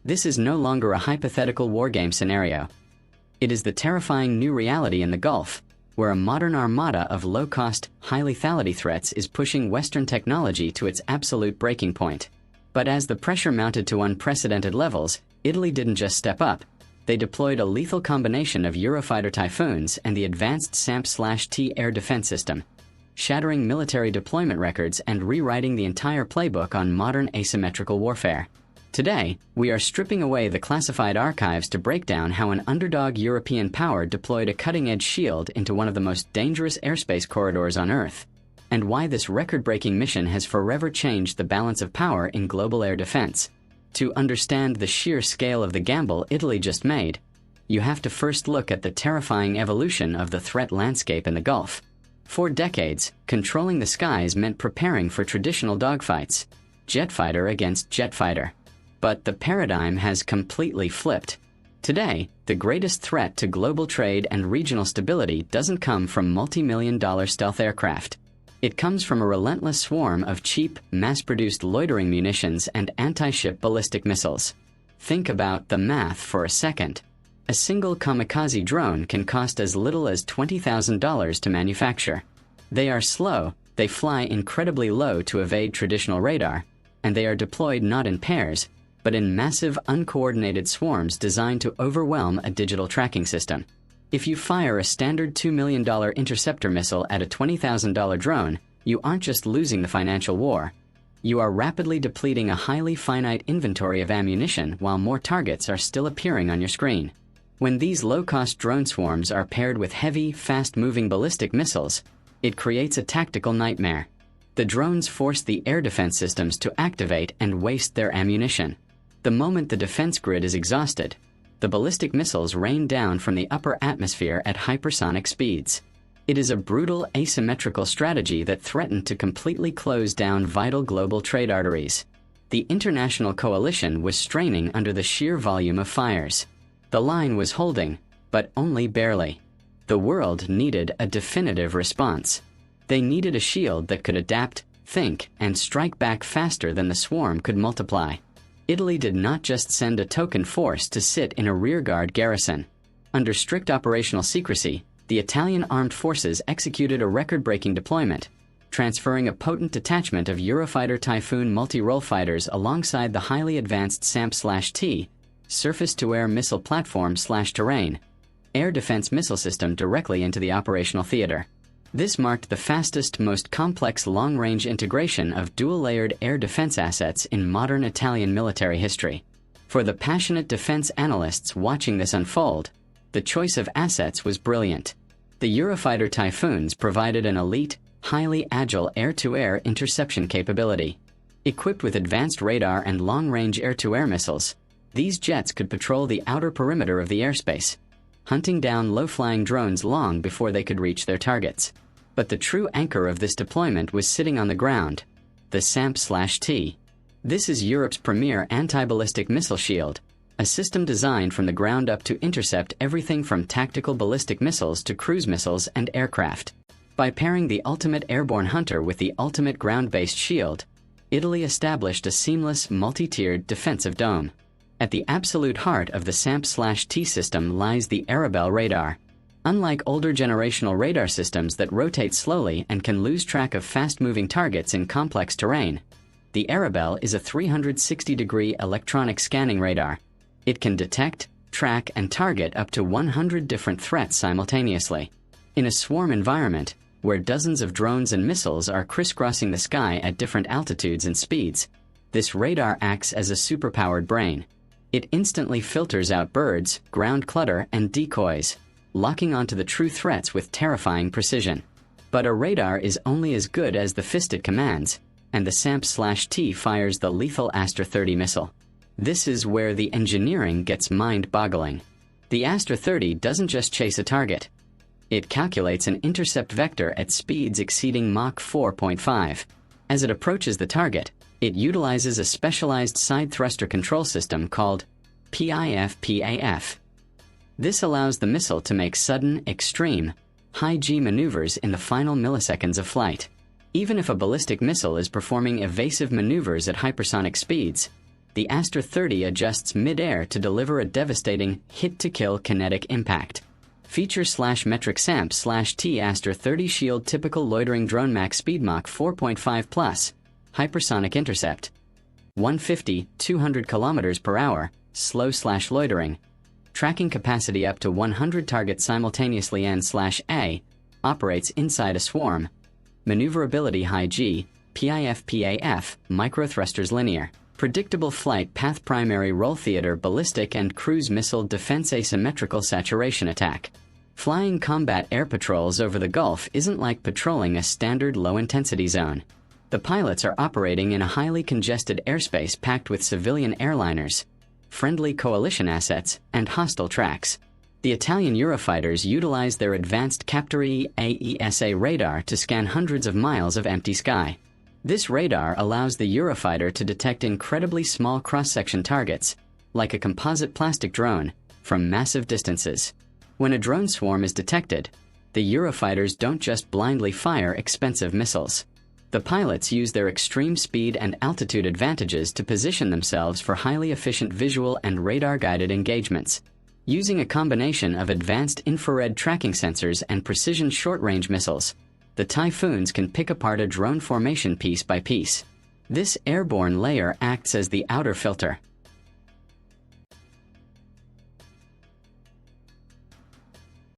This is no longer a hypothetical wargame scenario. It is the terrifying new reality in the Gulf, where a modern armada of low-cost, high-lethality threats is pushing Western technology to its absolute breaking point. But as the pressure mounted to unprecedented levels, Italy didn't just step up. They deployed a lethal combination of Eurofighter Typhoons and the advanced SAMP/T air defense system, shattering military deployment records and rewriting the entire playbook on modern asymmetrical warfare. Today, we are stripping away the classified archives to break down how an underdog European power deployed a cutting-edge shield into one of the most dangerous airspace corridors on Earth, and why this record-breaking mission has forever changed the balance of power in global air defense. To understand the sheer scale of the gamble Italy just made, you have to first look at the terrifying evolution of the threat landscape in the Gulf. For decades, controlling the skies meant preparing for traditional dogfights, jet fighter against jet fighter. But the paradigm has completely flipped. Today, the greatest threat to global trade and regional stability doesn't come from multi-million-dollar stealth aircraft. It comes from a relentless swarm of cheap, mass-produced loitering munitions and anti-ship ballistic missiles. Think about the math for a second. A single kamikaze drone can cost as little as $20,000 to manufacture. They are slow, they fly incredibly low to evade traditional radar, and they are deployed not in pairs, but in massive, uncoordinated swarms designed to overwhelm a digital tracking system. If you fire a standard $2 million interceptor missile at a $20,000 drone, you aren't just losing the financial war. You are rapidly depleting a highly finite inventory of ammunition while more targets are still appearing on your screen. When these low-cost drone swarms are paired with heavy, fast-moving ballistic missiles, it creates a tactical nightmare. The drones force the air defense systems to activate and waste their ammunition. The moment the defense grid is exhausted, the ballistic missiles rain down from the upper atmosphere at hypersonic speeds. It is a brutal asymmetrical strategy that threatened to completely close down vital global trade arteries. The international coalition was straining under the sheer volume of fires. The line was holding, but only barely. The world needed a definitive response. They needed a shield that could adapt, think, and strike back faster than the swarm could multiply. Italy did not just send a token force to sit in a rearguard garrison. Under strict operational secrecy, the Italian armed forces executed a record-breaking deployment, transferring a potent detachment of Eurofighter Typhoon multi-role fighters alongside the highly advanced SAMP/T, surface-to-air missile platform/terrain, air defense missile system directly into the operational theater. This marked the fastest, most complex long-range integration of dual-layered air defense assets in modern Italian military history. For the passionate defense analysts watching this unfold, the choice of assets was brilliant. The Eurofighter Typhoons provided an elite, highly agile air-to-air interception capability. Equipped with advanced radar and long-range air-to-air missiles, these jets could patrol the outer perimeter of the airspace, hunting down low-flying drones long before they could reach their targets. But the true anchor of this deployment was sitting on the ground, the SAMP/T. This is Europe's premier anti-ballistic missile shield, a system designed from the ground up to intercept everything from tactical ballistic missiles to cruise missiles and aircraft. By pairing the ultimate airborne hunter with the ultimate ground-based shield, Italy established a seamless, multi-tiered defensive dome. At the absolute heart of the SAMP/T system lies the Arabel radar. Unlike older generational radar systems that rotate slowly and can lose track of fast-moving targets in complex terrain, the Arabel is a 360-degree electronic scanning radar. It can detect, track, and target up to 100 different threats simultaneously. In a swarm environment, where dozens of drones and missiles are crisscrossing the sky at different altitudes and speeds, this radar acts as a superpowered brain. It instantly filters out birds, ground clutter, and decoys, locking onto the true threats with terrifying precision. But a radar is only as good as the fist it commands, and the SAMP/T fires the lethal Aster 30 missile. This is where the engineering gets mind-boggling. The Aster 30 doesn't just chase a target. It calculates an intercept vector at speeds exceeding Mach 4.5. As it approaches the target, it utilizes a specialized side thruster control system called PIF-PAF. This allows the missile to make sudden, extreme, high-G maneuvers in the final milliseconds of flight. Even if a ballistic missile is performing evasive maneuvers at hypersonic speeds, the Aster 30 adjusts mid-air to deliver a devastating hit-to-kill kinetic impact. Feature/metric SAMP/T Aster 30 Shield Typical Loitering Drone Max Speed Mach 4.5 plus. Hypersonic intercept. 150, 200 km per hour, slow/loitering. Tracking capacity up to 100 targets simultaneously N/A. Operates inside a swarm. Maneuverability high G, PIF-PAF, microthrusters linear. Predictable flight path primary role theater ballistic and cruise missile defense asymmetrical saturation attack. Flying combat air patrols over the Gulf isn't like patrolling a standard low-intensity zone. The pilots are operating in a highly congested airspace packed with civilian airliners, friendly coalition assets, and hostile tracks. The Italian Eurofighters utilize their advanced Captori AESA radar to scan hundreds of miles of empty sky. This radar allows the Eurofighter to detect incredibly small cross-section targets, like a composite plastic drone, from massive distances. When a drone swarm is detected, the Eurofighters don't just blindly fire expensive missiles. The pilots use their extreme speed and altitude advantages to position themselves for highly efficient visual and radar-guided engagements. Using a combination of advanced infrared tracking sensors and precision short-range missiles, the Typhoons can pick apart a drone formation piece by piece. This airborne layer acts as the outer filter,